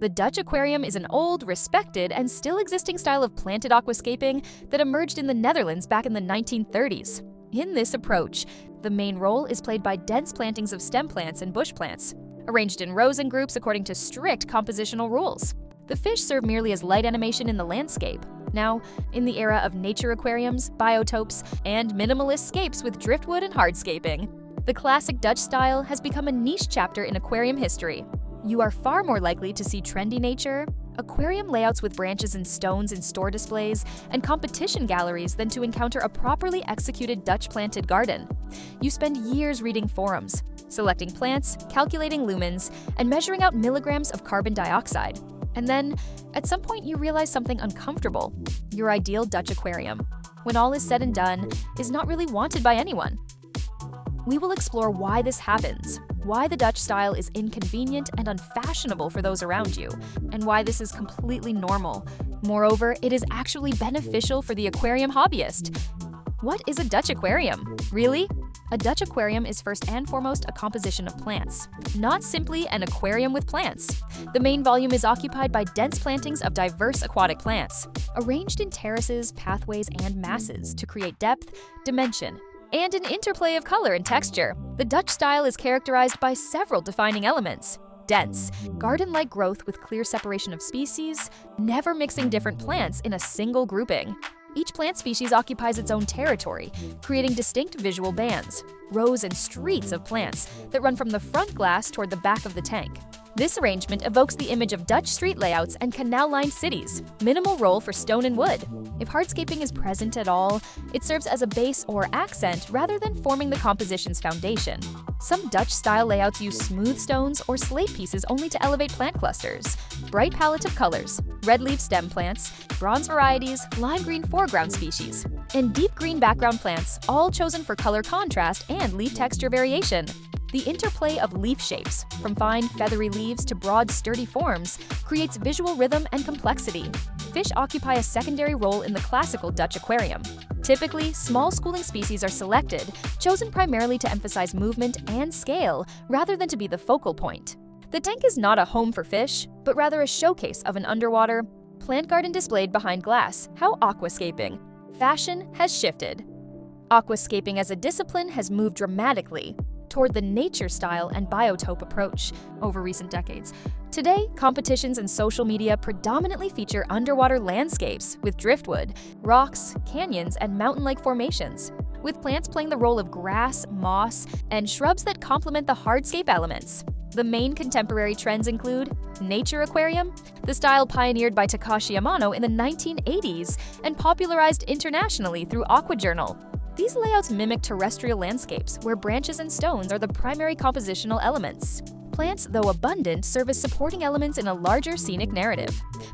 The Dutch aquarium is an old, respected, and still existing style of planted aquascaping that emerged in the Netherlands back in the 1930s. In this approach, the main role is played by dense plantings of stem plants and bush plants, arranged in rows and groups according to strict compositional rules. The fish serve merely as light animation in the landscape. Now, in the era of nature aquariums, biotopes, and minimalist scapes with driftwood and hardscaping, the classic Dutch style has become a niche chapter in aquarium history. You are far more likely to see trendy nature, aquarium layouts with branches and stones in store displays, and competition galleries than to encounter a properly executed Dutch planted garden. You spend years reading forums, selecting plants, calculating lumens, and measuring out milligrams of carbon dioxide. And then, at some point, you realize something uncomfortable. Your ideal Dutch aquarium, when all is said and done, is not really wanted by anyone. We will explore why this happens, why the Dutch style is inconvenient and unfashionable for those around you, and why this is completely normal. Moreover, it is actually beneficial for the aquarium hobbyist. What is a Dutch aquarium? Really? A Dutch aquarium is first and foremost a composition of plants, not simply an aquarium with plants. The main volume is occupied by dense plantings of diverse aquatic plants, arranged in terraces, pathways, and masses to create depth, dimension, and an interplay of color and texture. The Dutch style is characterized by several defining elements. Dense, garden-like growth with clear separation of species, never mixing different plants in a single grouping. Each plant species occupies its own territory, creating distinct visual bands, rows and streets of plants that run from the front glass toward the back of the tank. This arrangement evokes the image of Dutch street layouts and canal-lined cities. Minimal role for stone and wood. If hardscaping is present at all, it serves as a base or accent rather than forming the composition's foundation. Some Dutch-style layouts use smooth stones or slate pieces only to elevate plant clusters. Bright palette of colors, red leaf stem plants, bronze varieties, lime green foreground species, and deep green background plants, all chosen for color contrast and leaf texture variation. The interplay of leaf shapes, from fine, feathery leaves to broad, sturdy forms, creates visual rhythm and complexity. Fish occupy a secondary role in the classical Dutch aquarium. Typically, small schooling species are selected, chosen primarily to emphasize movement and scale, rather than to be the focal point. The tank is not a home for fish, but rather a showcase of an underwater plant garden displayed behind glass. How aquascaping. Fashion has shifted. Aquascaping as a discipline has moved dramatically toward the nature style and biotope approach over recent decades. Today, competitions and social media predominantly feature underwater landscapes with driftwood, rocks, canyons, and mountain-like formations, with plants playing the role of grass, moss, and shrubs that complement the hardscape elements. The main contemporary trends include nature aquarium, the style pioneered by Takashi Amano in the 1980s and popularized internationally through AquaJournal. These layouts mimic terrestrial landscapes where branches and stones are the primary compositional elements. Plants, though abundant, serve as supporting elements in a larger scenic narrative.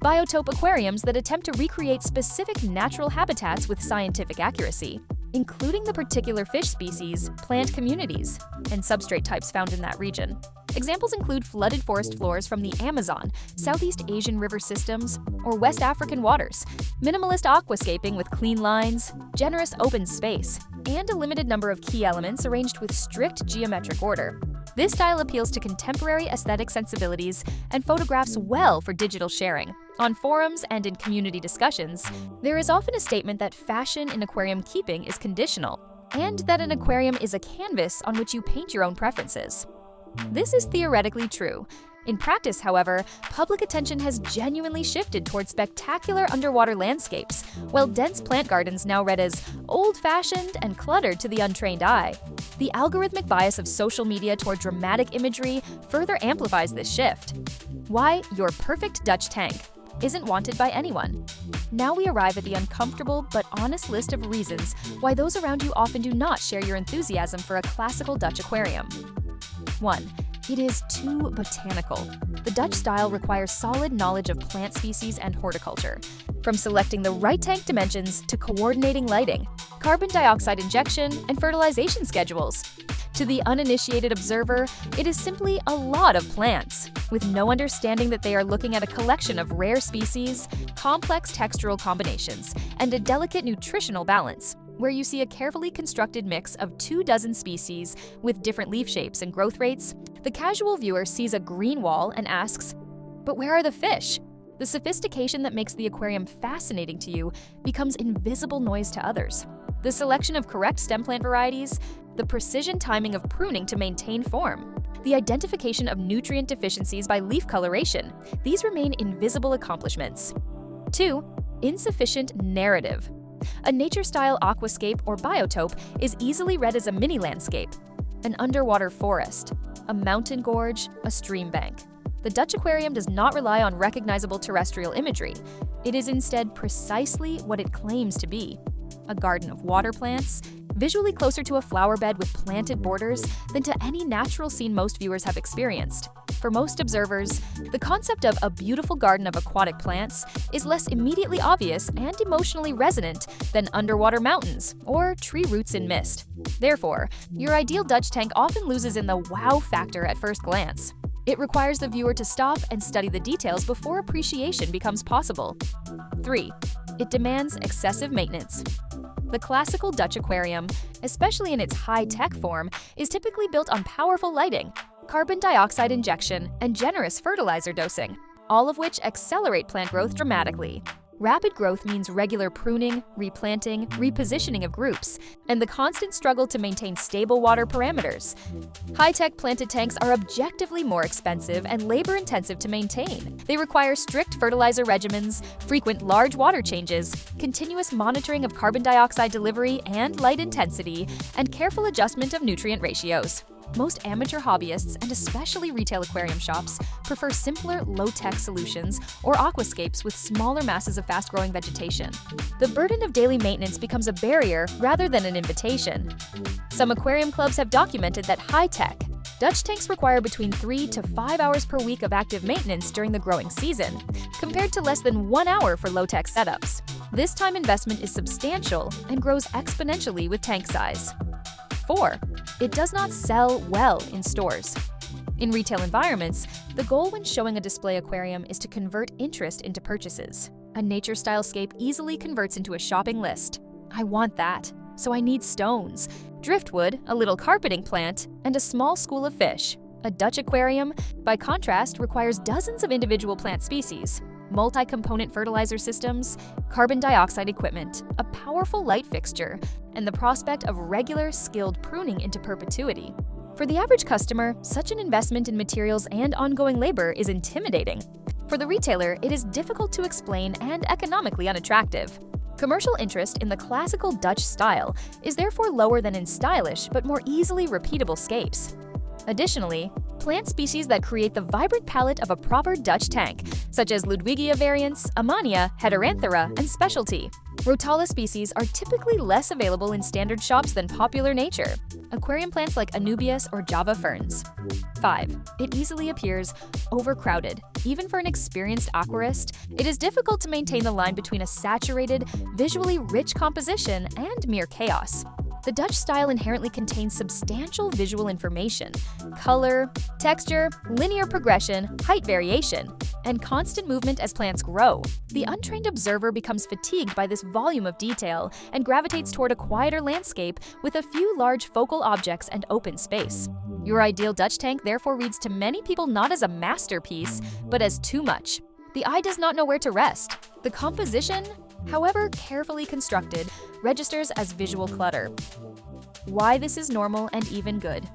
Biotope aquariums that attempt to recreate specific natural habitats with scientific accuracy, including the particular fish species, plant communities, and substrate types found in that region. Examples include flooded forest floors from the Amazon, Southeast Asian river systems, or West African waters, minimalist aquascaping with clean lines, generous open space, and a limited number of key elements arranged with strict geometric order. This style appeals to contemporary aesthetic sensibilities and photographs well for digital sharing. On forums and in community discussions, there is often a statement that fashion in aquarium keeping is conditional, and that an aquarium is a canvas on which you paint your own preferences. This is theoretically true. In practice, however, public attention has genuinely shifted toward spectacular underwater landscapes, while dense plant gardens now read as old-fashioned and cluttered to the untrained eye. The algorithmic bias of social media toward dramatic imagery further amplifies this shift. Why your perfect Dutch tank isn't wanted by anyone. Now we arrive at the uncomfortable but honest list of reasons why those around you often do not share your enthusiasm for a classical Dutch aquarium. 1. It is too botanical. The Dutch style requires solid knowledge of plant species and horticulture, from selecting the right tank dimensions to coordinating lighting, carbon dioxide injection, and fertilization schedules. To the uninitiated observer, it is simply a lot of plants, with no understanding that they are looking at a collection of rare species, complex textural combinations, and a delicate nutritional balance, where you see a carefully constructed mix of 24 species with different leaf shapes and growth rates. The casual viewer sees a green wall and asks, But where are the fish? The sophistication that makes the aquarium fascinating to you becomes invisible noise to others. The selection of correct stem plant varieties, the precision timing of pruning to maintain form, the identification of nutrient deficiencies by leaf coloration, these remain invisible accomplishments. 2. Insufficient narrative. A nature-style aquascape or biotope is easily read as a mini landscape, an underwater forest, a mountain gorge, a stream bank. The Dutch aquarium does not rely on recognizable terrestrial imagery. It is instead precisely what it claims to be: a garden of water plants, visually closer to a flower bed with planted borders than to any natural scene most viewers have experienced. For most observers, the concept of a beautiful garden of aquatic plants is less immediately obvious and emotionally resonant than underwater mountains or tree roots in mist. Therefore, your ideal Dutch tank often loses in the wow factor at first glance. It requires the viewer to stop and study the details before appreciation becomes possible. 3. It demands excessive maintenance. The classical Dutch aquarium, especially in its high-tech form, is typically built on powerful lighting, carbon dioxide injection, and generous fertilizer dosing, all of which accelerate plant growth dramatically. Rapid growth means regular pruning, replanting, repositioning of groups, and the constant struggle to maintain stable water parameters. High-tech planted tanks are objectively more expensive and labor-intensive to maintain. They require strict fertilizer regimens, frequent large water changes, continuous monitoring of carbon dioxide delivery and light intensity, and careful adjustment of nutrient ratios. Most amateur hobbyists, and especially retail aquarium shops, prefer simpler, low-tech solutions or aquascapes with smaller masses of fast-growing vegetation. The burden of daily maintenance becomes a barrier rather than an invitation. Some aquarium clubs have documented that high-tech Dutch tanks require between 3 to 5 hours per week of active maintenance during the growing season, compared to less than 1 hour for low-tech setups. This time investment is substantial and grows exponentially with tank size. 4. It does not sell well in stores. In retail environments, the goal when showing a display aquarium is to convert interest into purchases. A nature-style scape easily converts into a shopping list. I want that, so I need stones, driftwood, a little carpeting plant, and a small school of fish. A Dutch aquarium, by contrast, requires dozens of individual plant species, multi-component fertilizer systems, carbon dioxide equipment, a powerful light fixture, and the prospect of regular, skilled pruning into perpetuity. For the average customer, such an investment in materials and ongoing labor is intimidating. For the retailer, it is difficult to explain and economically unattractive. Commercial interest in the classical Dutch style is therefore lower than in stylish but more easily repeatable scapes. Additionally, plant species that create the vibrant palette of a proper Dutch tank, such as Ludwigia variants, Amania, Heteranthera, and specialty. Rotala species are typically less available in standard shops than popular nature, aquarium plants like Anubias or Java ferns. 5. It easily appears overcrowded. Even for an experienced aquarist, it is difficult to maintain the line between a saturated, visually rich composition and mere chaos. The Dutch style inherently contains substantial visual information: color, texture, linear progression, height variation, and constant movement as plants grow. The untrained observer becomes fatigued by this volume of detail and gravitates toward a quieter landscape with a few large focal objects and open space. Your ideal Dutch tank therefore reads to many people not as a masterpiece, but as too much. The eye does not know where to rest. The composition, however carefully constructed, registers as visual clutter. Why this is normal and even good.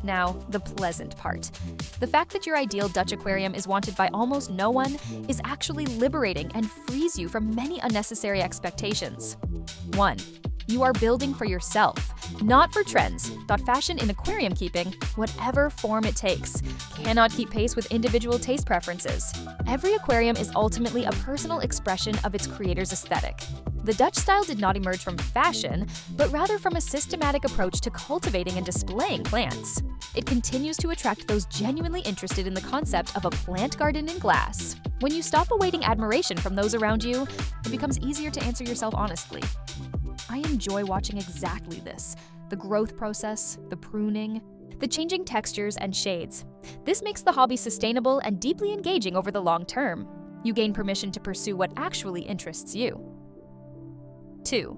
Now, the pleasant part. The fact that your ideal Dutch aquarium is wanted by almost no one is actually liberating and frees you from many unnecessary expectations. 1. You are building for yourself, not for trends. Fashion in aquarium keeping, whatever form it takes, cannot keep pace with individual taste preferences. Every aquarium is ultimately a personal expression of its creator's aesthetic. The Dutch style did not emerge from fashion, but rather from a systematic approach to cultivating and displaying plants. It continues to attract those genuinely interested in the concept of a plant garden in glass. When you stop awaiting admiration from those around you, it becomes easier to answer yourself honestly. I enjoy watching exactly this: the growth process, the pruning, the changing textures and shades. This makes the hobby sustainable and deeply engaging over the long term. You gain permission to pursue what actually interests you. 2.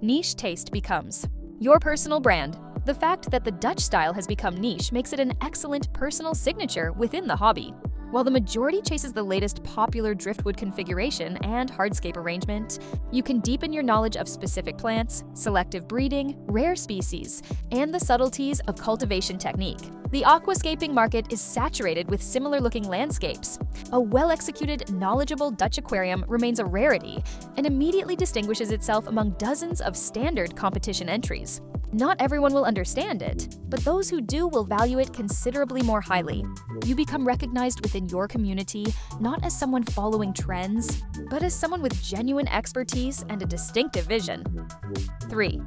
Niche taste becomes your personal brand. The fact that the Dutch style has become niche makes it an excellent personal signature within the hobby. While the majority chases the latest popular driftwood configuration and hardscape arrangement, you can deepen your knowledge of specific plants, selective breeding, rare species, and the subtleties of cultivation technique. The aquascaping market is saturated with similar-looking landscapes. A well-executed, knowledgeable Dutch aquarium remains a rarity and immediately distinguishes itself among dozens of standard competition entries. Not everyone will understand it, but those who do will value it considerably more highly. You become recognized within your community not as someone following trends, but as someone with genuine expertise and a distinctive vision. 3.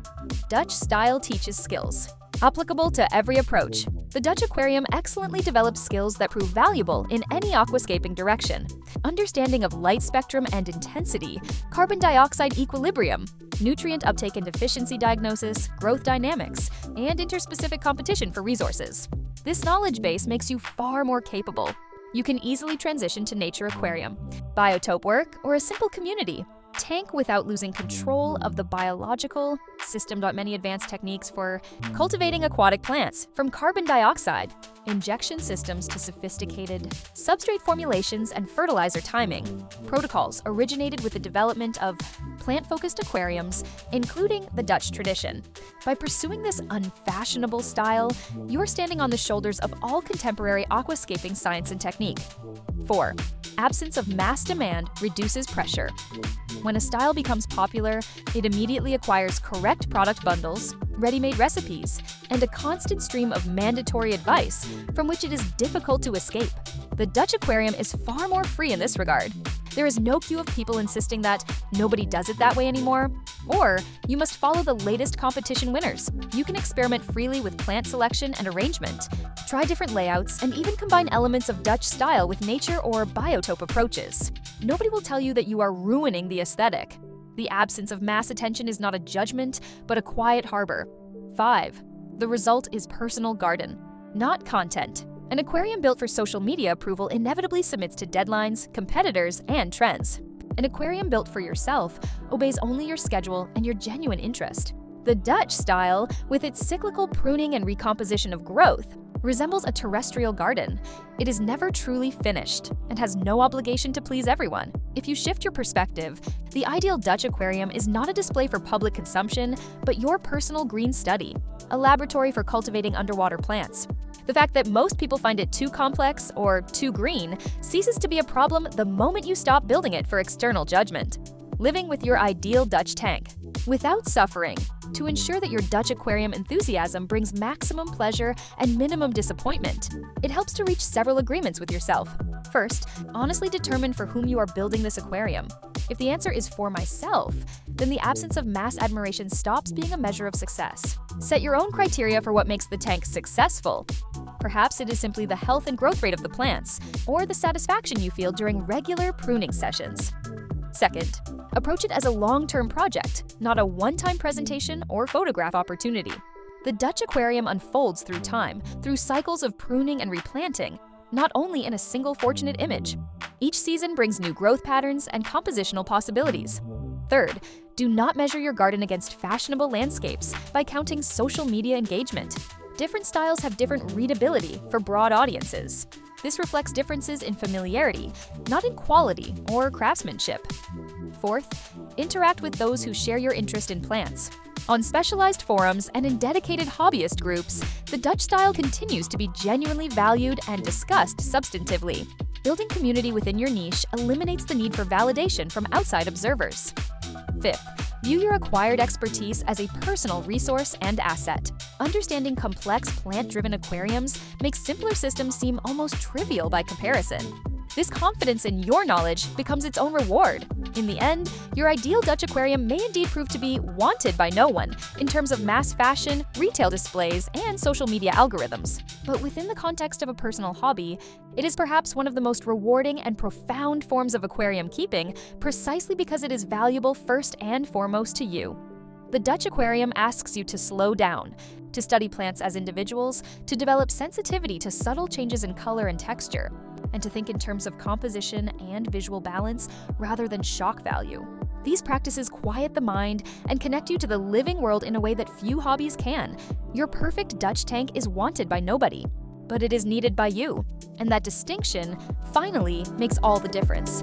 Dutch style teaches skills. Applicable to every approach, the Dutch aquarium excellently develops skills that prove valuable in any aquascaping direction. Understanding of light spectrum and intensity, carbon dioxide equilibrium, nutrient uptake and deficiency diagnosis, growth dynamics, and interspecific competition for resources. This knowledge base makes you far more capable. You can easily transition to nature aquarium, biotope work, or a simple community tank without losing control of the biological system. Many advanced techniques for cultivating aquatic plants, from carbon dioxide injection systems to sophisticated substrate formulations and fertilizer timing. Protocols originated with the development of plant-focused aquariums, including the Dutch tradition. By pursuing this unfashionable style, you're standing on the shoulders of all contemporary aquascaping science and technique. 4. Absence of mass demand reduces pressure. When a style becomes popular, it immediately acquires correct product bundles, ready-made recipes, and a constant stream of mandatory advice from which it is difficult to escape. The Dutch aquarium is far more free in this regard. There is no queue of people insisting that nobody does it that way anymore, or you must follow the latest competition winners. You can experiment freely with plant selection and arrangement, try different layouts, and even combine elements of Dutch style with nature or biotope approaches. Nobody will tell you that you are ruining the aesthetic. The absence of mass attention is not a judgment, but a quiet harbor. 5. The result is personal garden, not content. An aquarium built for social media approval inevitably submits to deadlines, competitors, and trends. An aquarium built for yourself obeys only your schedule and your genuine interest. The Dutch style, with its cyclical pruning and recomposition of growth, resembles a terrestrial garden. It is never truly finished and has no obligation to please everyone. If you shift your perspective, the ideal Dutch aquarium is not a display for public consumption, but your personal green study, a laboratory for cultivating underwater plants. The fact that most people find it too complex or too green ceases to be a problem the moment you stop building it for external judgment. Living with your ideal Dutch tank, without suffering, to ensure that your Dutch aquarium enthusiasm brings maximum pleasure and minimum disappointment. It helps to reach several agreements with yourself. First, honestly determine for whom you are building this aquarium. If the answer is for myself, then the absence of mass admiration stops being a measure of success. Set your own criteria for what makes the tank successful. Perhaps it is simply the health and growth rate of the plants, or the satisfaction you feel during regular pruning sessions. Second, approach it as a long-term project, not a one-time presentation or photograph opportunity. The Dutch aquarium unfolds through time, through cycles of pruning and replanting, not only in a single fortunate image. Each season brings new growth patterns and compositional possibilities. Third, do not measure your garden against fashionable landscapes by counting social media engagement. Different styles have different readability for broad audiences. This reflects differences in familiarity, not in quality or craftsmanship. Fourth, interact with those who share your interest in plants. On specialized forums and in dedicated hobbyist groups, the Dutch style continues to be genuinely valued and discussed substantively. Building community within your niche eliminates the need for validation from outside observers. Fifth, view your acquired expertise as a personal resource and asset. Understanding complex plant-driven aquariums makes simpler systems seem almost trivial by comparison. This confidence in your knowledge becomes its own reward. In the end, your ideal Dutch aquarium may indeed prove to be wanted by no one in terms of mass fashion, retail displays, and social media algorithms. But within the context of a personal hobby, it is perhaps one of the most rewarding and profound forms of aquarium keeping precisely because it is valuable first and foremost to you. The Dutch aquarium asks you to slow down, to study plants as individuals, to develop sensitivity to subtle changes in color and texture, and to think in terms of composition and visual balance rather than shock value. These practices quiet the mind and connect you to the living world in a way that few hobbies can. Your perfect Dutch tank is wanted by nobody, but it is needed by you. And that distinction finally makes all the difference.